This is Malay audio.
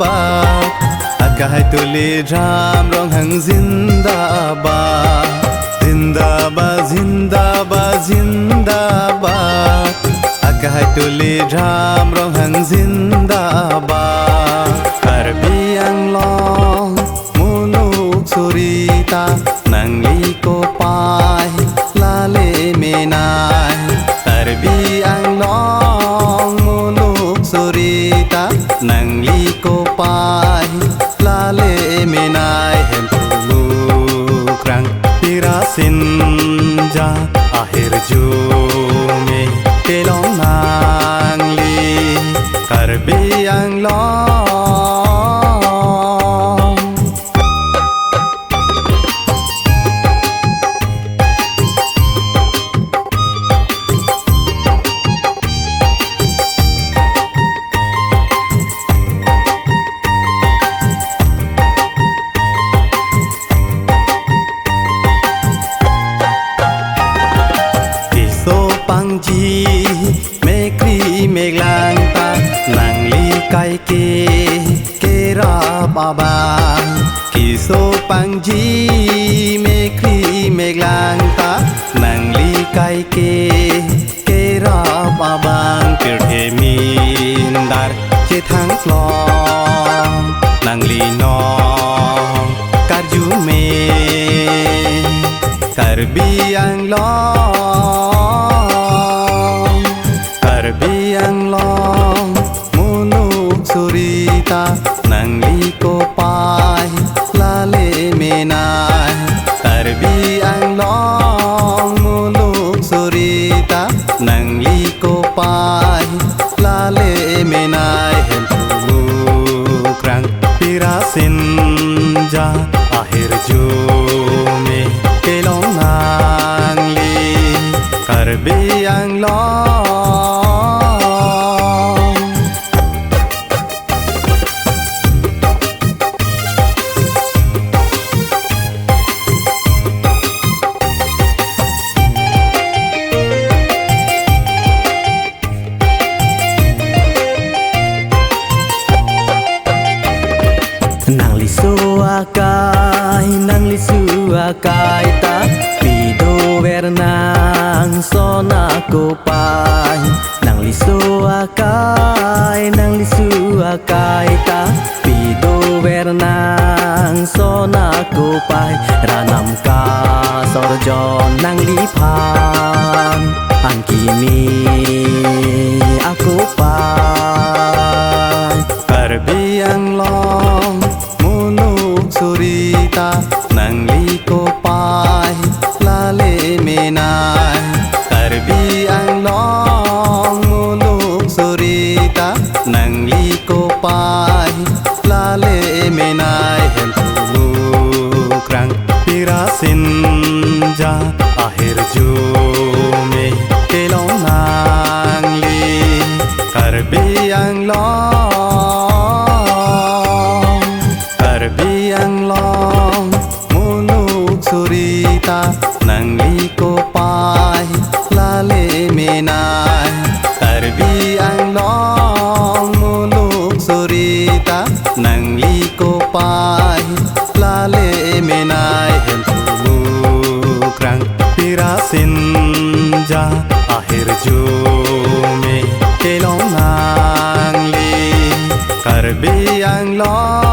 जिंदाबाद आकाय तुले राम रंग जिंदाबाद जिंदाबाद जिंदाबाद जिंदाबाद आकाय तुले राम रंग जिंदाबाद Karbi Anglong munuk surita nangli ko pai lale menai Karbi Anglong munuk surita nangli ko pai lale menai hempulu krang pirasin ja akhir jume kelong nangli Karbi Anglong Pangji mekri meglang ta nangli kai ke ra baba kiso pangji mekri meglang ta nangli kai ke ra baba pirhe mindar che thang flong nangli no karju me Karbi Anglong Karbi Anglong munuk surita nangli ko pai lale menai Karbi Anglong munuk surita nangli ko pai lale menai hempulu krang pirasin ja akhir jume kelong nangli Karbi Anglong Nangli suakai ta pido wernang sona kopai Nangli suakai ta pido wernang sona kopai Ranam ka sorjon nangli pan angkimi aku pai Karbi Anglong munuk surita nangli ko pai lale menai Karbi Anglong munuk surita nangli ko pai lale menai hempulu krang pirasin ja akhir jume kelong nangli Karbi Anglong Karbi Anglong munuk surita nangli ko pai lale menai Karbi Anglong munuk surita nangli ko pai lale menai hempulu krang pirasin ja akhir jume kelong nangli Karbi Anglong